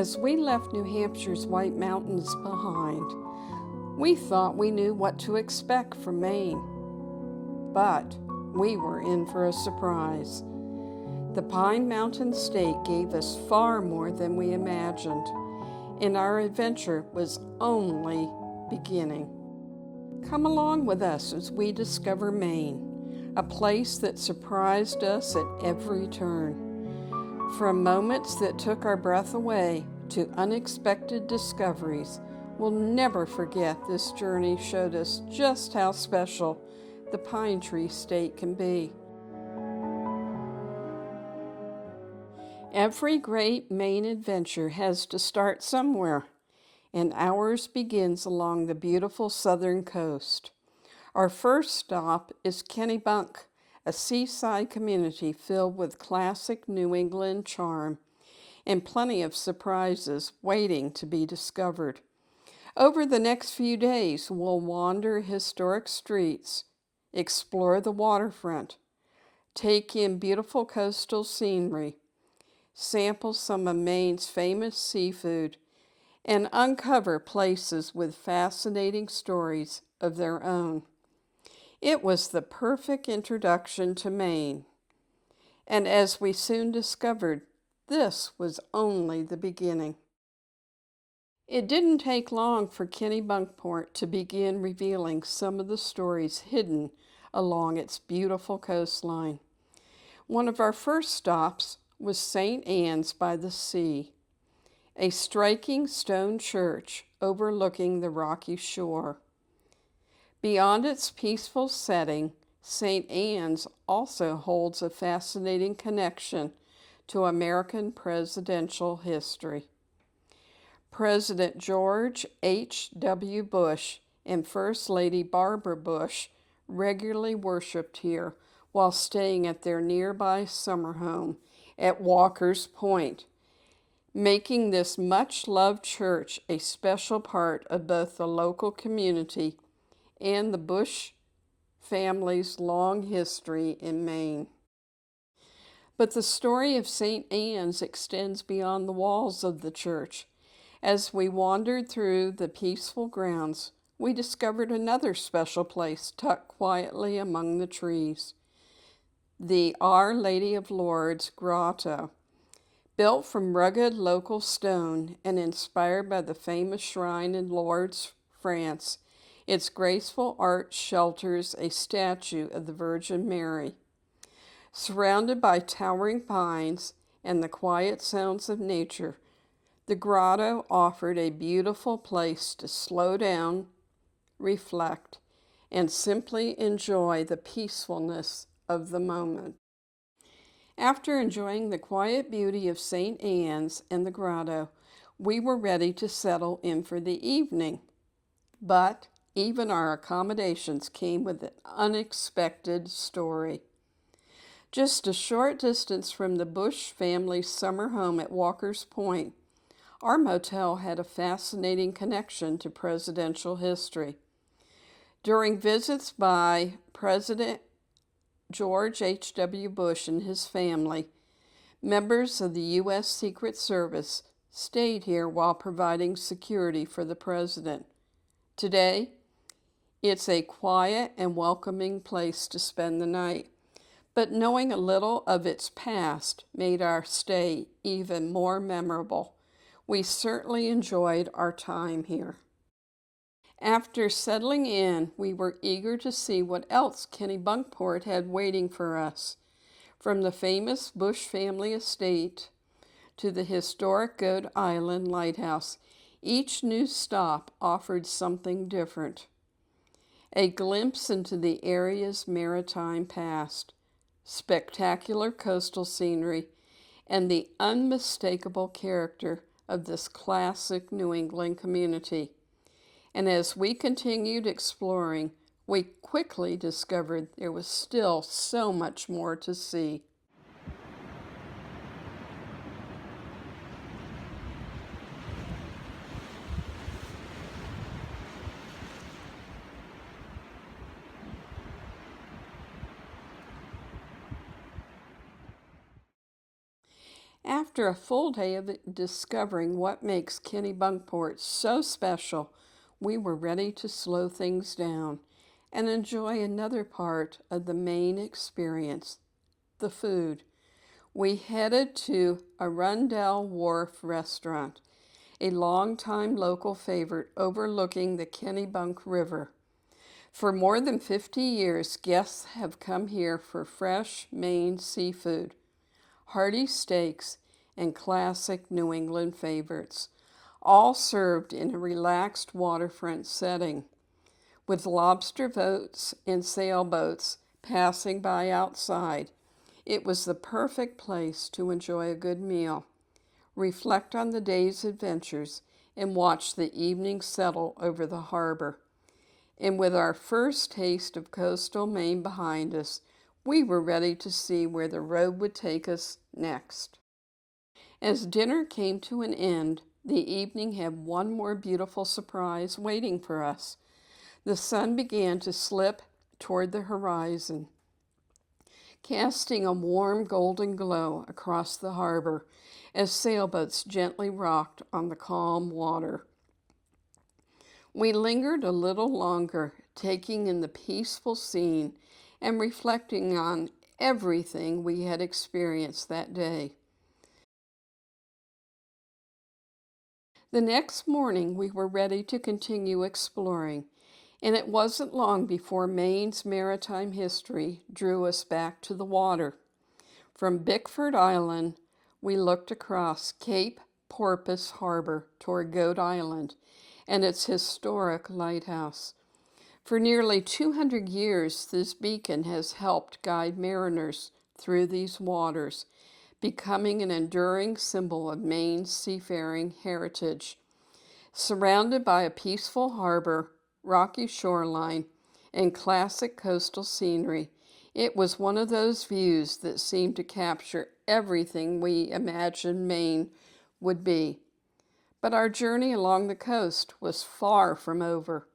As we left New Hampshire's White Mountains behind, we thought we knew what to expect from Maine. But we were in for a surprise. The Pine Mountain State gave us far more than we imagined, and our adventure was only beginning. Come along with us as we discover Maine, a place that surprised us at every turn. From moments that took our breath away to unexpected discoveries, we'll never forget this journey showed us just how special the Pine Tree State can be. Every great Maine adventure has to start somewhere, and ours begins along the beautiful southern coast. Our first stop is Kennebunk, a seaside community filled with classic New England charm and plenty of surprises waiting to be discovered. Over the next few days, we'll wander historic streets, explore the waterfront, take in beautiful coastal scenery, sample some of Maine's famous seafood, and uncover places with fascinating stories of their own. It was the perfect introduction to Maine, and as we soon discovered, this was only the beginning. It didn't take long for Kennebunkport to begin revealing some of the stories hidden along its beautiful coastline. One of our first stops was St. Anne's by the Sea, a striking stone church overlooking the rocky shore. Beyond its peaceful setting, St. Anne's also holds a fascinating connection to American presidential history. President George H.W. Bush and First Lady Barbara Bush regularly worshiped here while staying at their nearby summer home at Walker's Point, making this much-loved church a special part of both the local community and the Bush family's long history in Maine. But the story of St. Anne's extends beyond the walls of the church. As we wandered through the peaceful grounds, we discovered another special place tucked quietly among the trees, the Our Lady of Lourdes Grotto. Built from rugged local stone and inspired by the famous shrine in Lourdes, France, its graceful arch shelters a statue of the Virgin Mary. Surrounded by towering pines and the quiet sounds of nature, the grotto offered a beautiful place to slow down, reflect, and simply enjoy the peacefulness of the moment. After enjoying the quiet beauty of St. Anne's and the grotto, we were ready to settle in for the evening. But even our accommodations came with an unexpected story. Just a short distance from the Bush family's summer home at Walker's Point, our motel had a fascinating connection to presidential history. During visits by President George H.W. Bush and his family, members of the U.S. Secret Service stayed here while providing security for the president. Today, it's a quiet and welcoming place to spend the night, but knowing a little of its past made our stay even more memorable. We certainly enjoyed our time here. After settling in, we were eager to see what else Kennebunkport had waiting for us. From the famous Bush family estate to the historic Goat Island Lighthouse, each new stop offered something different. A glimpse into the area's maritime past, spectacular coastal scenery, and the unmistakable character of this classic New England community. And as we continued exploring, we quickly discovered there was still so much more to see. After After a full day of discovering what makes Kennebunkport so special, we were ready to slow things down and enjoy another part of the Maine experience, the food. We headed to Arundel Wharf Restaurant, a longtime local favorite overlooking the Kennebunk River. For more than 50 years, guests have come here for fresh Maine seafood, hearty steaks, and classic New England favorites, all served in a relaxed waterfront setting, with lobster boats and sailboats passing by outside. It was the perfect place to enjoy a good meal, reflect on the day's adventures, and watch the evening settle over the harbor. And with our first taste of coastal Maine behind us, we were ready to see where the road would take us next. As dinner came to an end, the evening had one more beautiful surprise waiting for us. The sun began to slip toward the horizon, casting a warm golden glow across the harbor as sailboats gently rocked on the calm water. We lingered a little longer, taking in the peaceful scene and reflecting on everything we had experienced that day. The next morning, we were ready to continue exploring, and it wasn't long before Maine's maritime history drew us back to the water. From Bickford Island, we looked across Cape Porpoise Harbor toward Goat Island and its historic lighthouse. For nearly 200 years, this beacon has helped guide mariners through these waters, becoming an enduring symbol of Maine's seafaring heritage. Surrounded by a peaceful harbor, rocky shoreline, and classic coastal scenery, it was one of those views that seemed to capture everything we imagined Maine would be. But our journey along the coast was far from over,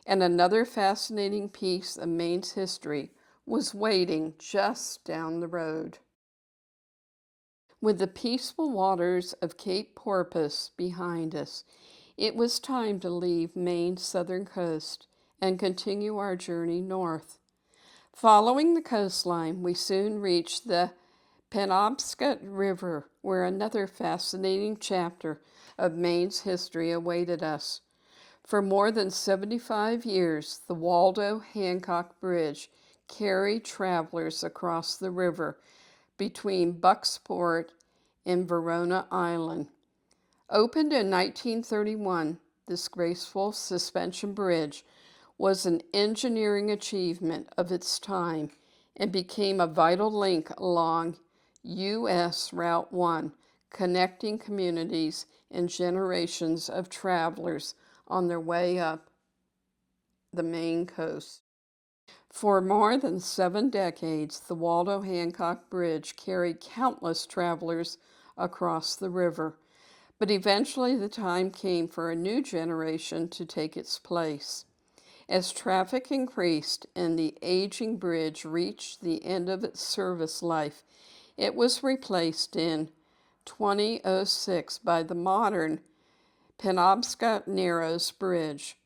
and another fascinating piece of Maine's history was waiting just down the road. With the peaceful waters of Cape Porpoise behind us, it was time to leave Maine's southern coast and continue our journey north. Following the coastline, we soon reached the Penobscot River, where another fascinating chapter of Maine's history awaited us. For more than 75 years, the Waldo Hancock Bridge carried travelers across the river between Bucksport and Verona Island. Opened in 1931, this graceful suspension bridge was an engineering achievement of its time and became a vital link along U.S. Route 1, connecting communities and generations of travelers on their way up the Maine coast. For more than 7 decades, the Waldo Hancock Bridge carried countless travelers across the river, but eventually the time came for a new generation to take its place. As traffic increased and the aging bridge reached the end of its service life, it was replaced in 2006 by the modern Penobscot Narrows Bridge.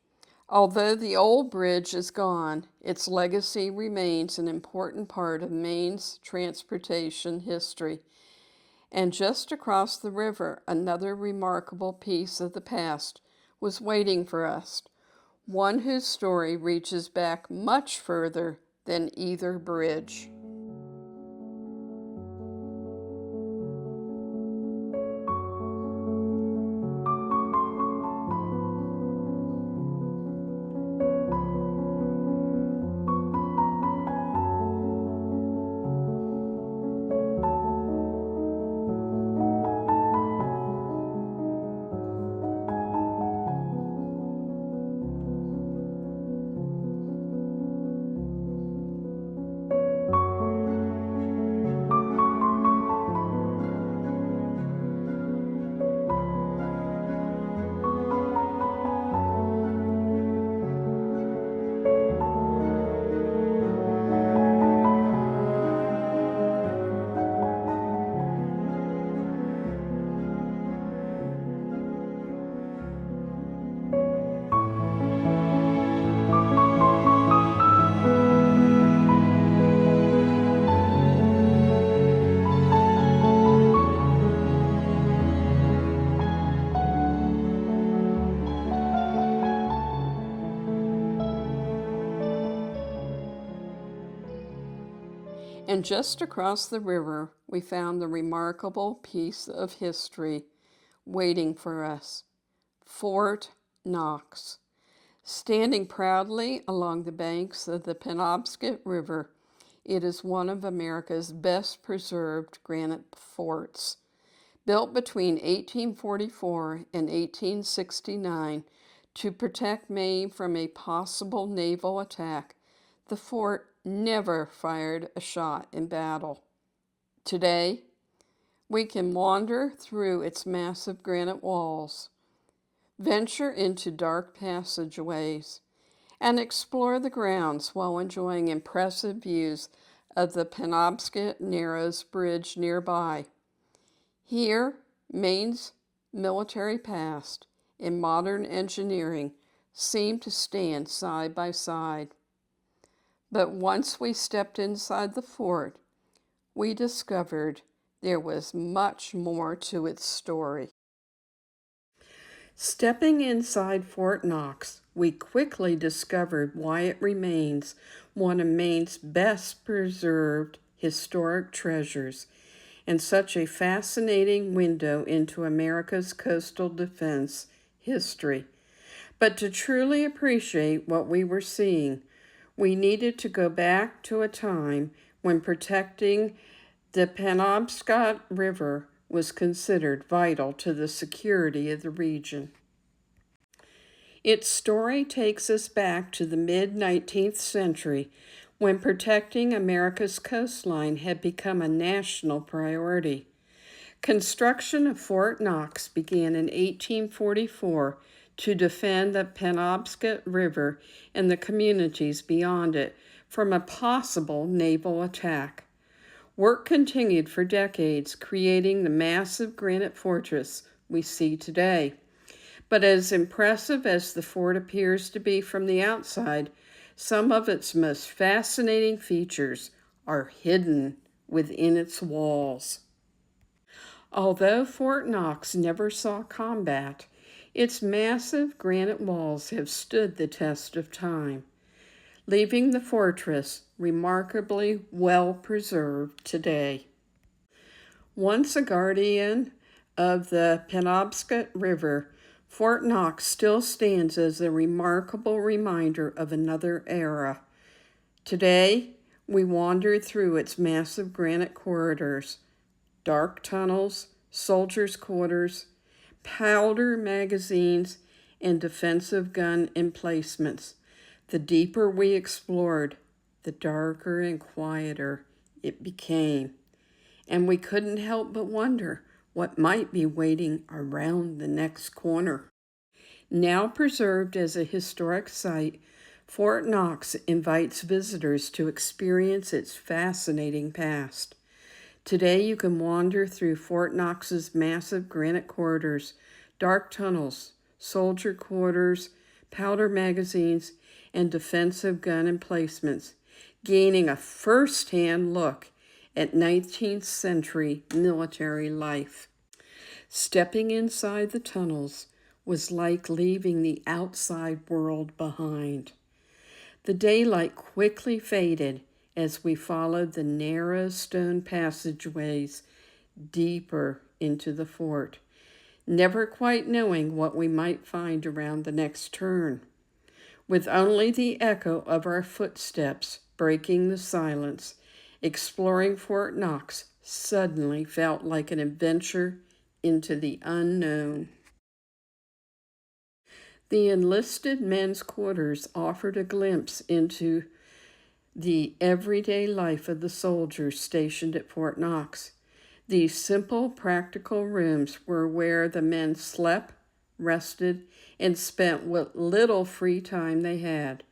Although the old bridge is gone, its legacy remains an important part of Maine's transportation history. And just across the river, another remarkable piece of the past was waiting for us, one whose story reaches back much further than either bridge. And just across the river, we found the remarkable piece of history waiting for us, Fort Knox. Standing proudly along the banks of the Penobscot River, it is one of America's best preserved granite forts. Built between 1844 and 1869 to protect Maine from a possible naval attack, the fort never fired a shot in battle. Today, we can wander through its massive granite walls, venture into dark passageways, and explore the grounds while enjoying impressive views of the Penobscot Narrows Bridge nearby. Here, Maine's military past and modern engineering seem to stand side by side. But once we stepped inside the fort, we discovered there was much more to its story. Stepping inside Fort Knox, we quickly discovered why it remains one of Maine's best preserved historic treasures and such a fascinating window into America's coastal defense history. But to truly appreciate what we were seeing, we needed to go back to a time when protecting the Penobscot River was considered vital to the security of the region. Its story takes us back to the mid-19th century when protecting America's coastline had become a national priority. Construction of Fort Knox began in 1844 to defend the Penobscot River and the communities beyond it from a possible naval attack. Work continued for decades, creating the massive granite fortress we see today. But as impressive as the fort appears to be from the outside, some of its most fascinating features are hidden within its walls. Although Fort Knox never saw combat, its massive granite walls have stood the test of time, leaving the fortress remarkably well preserved today. Once a guardian of the Penobscot River, Fort Knox still stands as a remarkable reminder of another era. Today, we wandered through its massive granite corridors, dark tunnels, soldiers' quarters, powder magazines, and defensive gun emplacements. The deeper we explored, the darker and quieter it became, and we couldn't help but wonder what might be waiting around the next corner. Now preserved as a historic site, Fort Knox invites visitors to experience its fascinating past. Today you can wander through Fort Knox's massive granite corridors, dark tunnels, soldier quarters, powder magazines, and defensive gun emplacements, gaining a first-hand look at 19th century military life. Stepping inside the tunnels was like leaving the outside world behind. The daylight quickly faded as we followed the narrow stone passageways deeper into the fort, never quite knowing what we might find around the next turn. With only the echo of our footsteps breaking the silence, exploring Fort Knox suddenly felt like an adventure into the unknown. The enlisted men's quarters offered a glimpse into the everyday life of the soldiers stationed at Fort Knox. These simple, practical rooms were where the men slept, rested, and spent what little free time they had.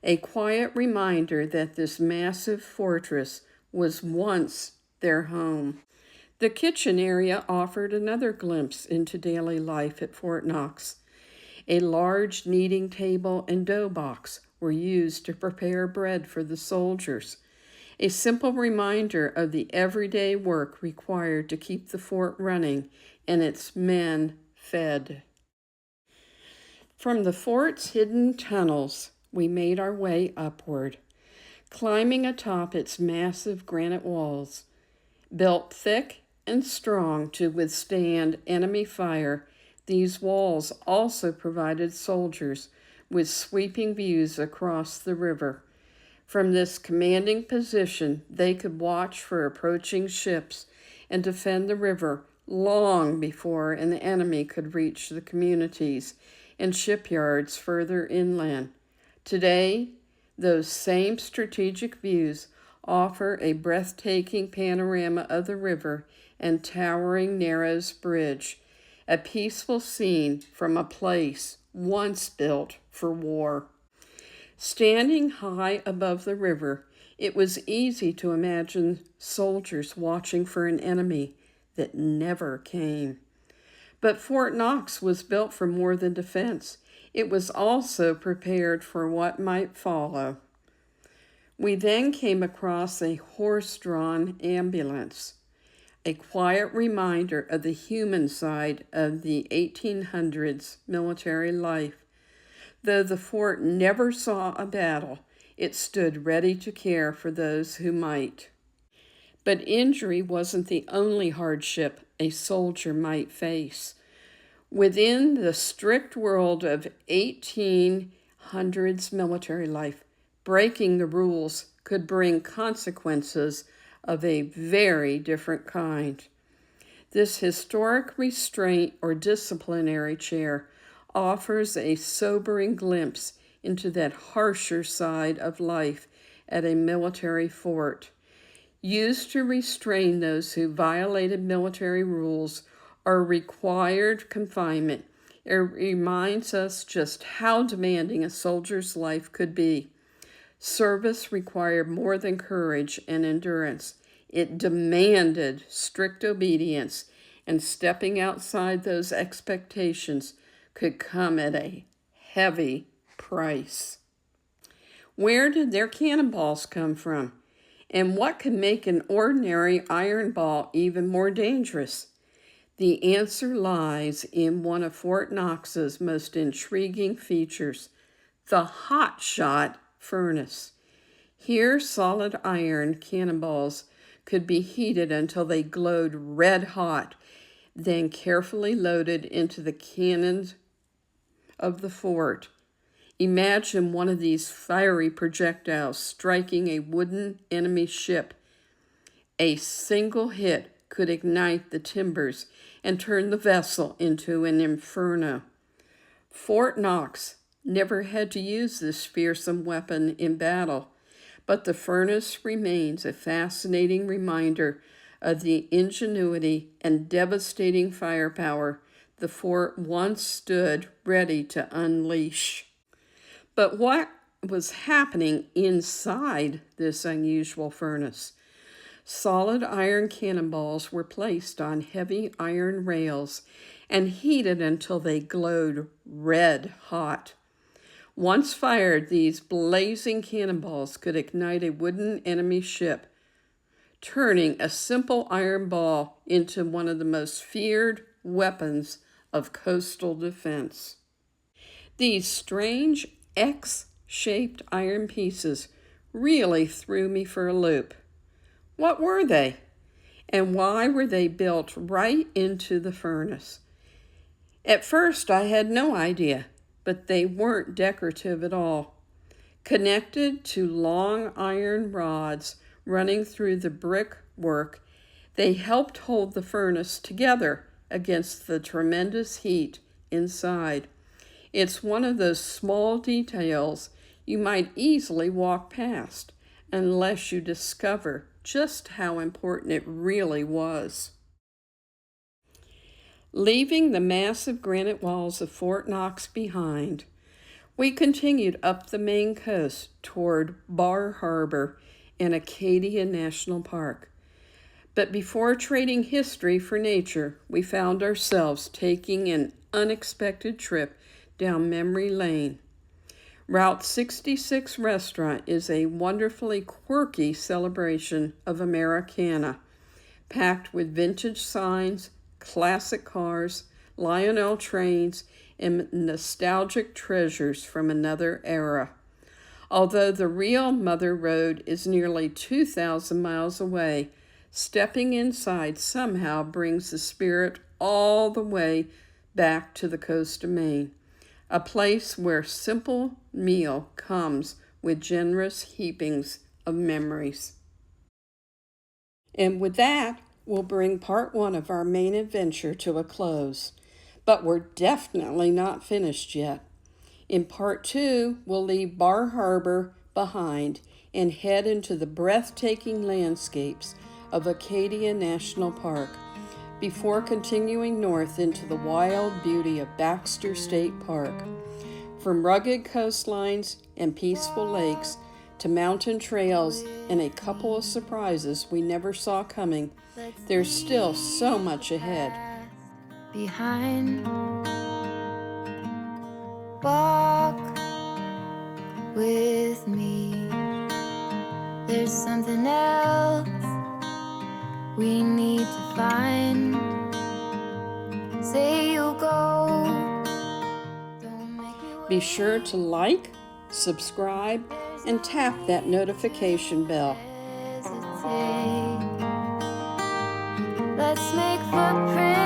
A quiet reminder that this massive fortress was once their home. The kitchen area offered another glimpse into daily life at Fort Knox. A large kneading table and dough box were used to prepare bread for the soldiers, a simple reminder of the everyday work required to keep the fort running and its men fed. From the fort's hidden tunnels, we made our way upward, climbing atop its massive granite walls. Built thick and strong to withstand enemy fire, these walls also provided soldiers with sweeping views across the river. From this commanding position, they could watch for approaching ships and defend the river long before an enemy could reach the communities and shipyards further inland. Today, those same strategic views offer a breathtaking panorama of the river and towering Narrows Bridge, a peaceful scene from a place once built for war. Standing high above the river, it was easy to imagine soldiers watching for an enemy that never came. But Fort Knox was built for more than defense. It was also prepared for what might follow. We then came across a horse-drawn ambulance, a quiet reminder of the human side of the 1800s military life. Though the fort never saw a battle, it stood ready to care for those who might. But injury wasn't the only hardship a soldier might face. Within the strict world of 1800s military life, breaking the rules could bring consequences of a very different kind. This historic restraint or disciplinary chair offers a sobering glimpse into that harsher side of life at a military fort. Used to restrain those who violated military rules or required confinement, it reminds us just how demanding a soldier's life could be. Service required more than courage and endurance. It demanded strict obedience, and stepping outside those expectations could come at a heavy price. Where did their cannonballs come from? And what could make an ordinary iron ball even more dangerous? The answer lies in one of Fort Knox's most intriguing features, the hot shot furnace. Here, solid iron cannonballs could be heated until they glowed red hot, then carefully loaded into the cannons of the fort. Imagine one of these fiery projectiles striking a wooden enemy ship. A single hit could ignite the timbers and turn the vessel into an inferno. Fort Knox never had to use this fearsome weapon in battle, but the furnace remains a fascinating reminder of the ingenuity and devastating firepower the fort once stood ready to unleash. But what was happening inside this unusual furnace? Solid iron cannonballs were placed on heavy iron rails and heated until they glowed red hot. Once fired, these blazing cannonballs could ignite a wooden enemy ship, turning a simple iron ball into one of the most feared weapons of coastal defense. These strange X-shaped iron pieces really threw me for a loop. What were they? And why were they built right into the furnace? At first, I had no idea, but they weren't decorative at all. Connected to long iron rods running through the brickwork, they helped hold the furnace together against the tremendous heat inside. It's one of those small details you might easily walk past unless you discover just how important it really was. Leaving the massive granite walls of Fort Knox behind, we continued up the Maine coast toward Bar Harbor and Acadia National Park. But before trading history for nature, we found ourselves taking an unexpected trip down memory lane. Route 66 Restaurant is a wonderfully quirky celebration of Americana, packed with vintage signs, classic cars, Lionel trains, and nostalgic treasures from another era. Although the real Mother Road is nearly 2,000 miles away, stepping inside somehow brings the spirit all the way back to the coast of Maine, a place where simple meal comes with generous heapings of memories. And with that, we'll bring part one of our Maine adventure to a close. But we're definitely not finished yet. In part two, we'll leave Bar Harbor behind and head into the breathtaking landscapes of Acadia National Park before continuing north into the wild beauty of Baxter State Park. From rugged coastlines and peaceful lakes to mountain trails and a couple of surprises we never saw coming, there's still so much ahead. Behind, walk with me. There's something else we need to find. Say you'll go. Be sure to like, subscribe, and tap that notification bell. Let's make footprints.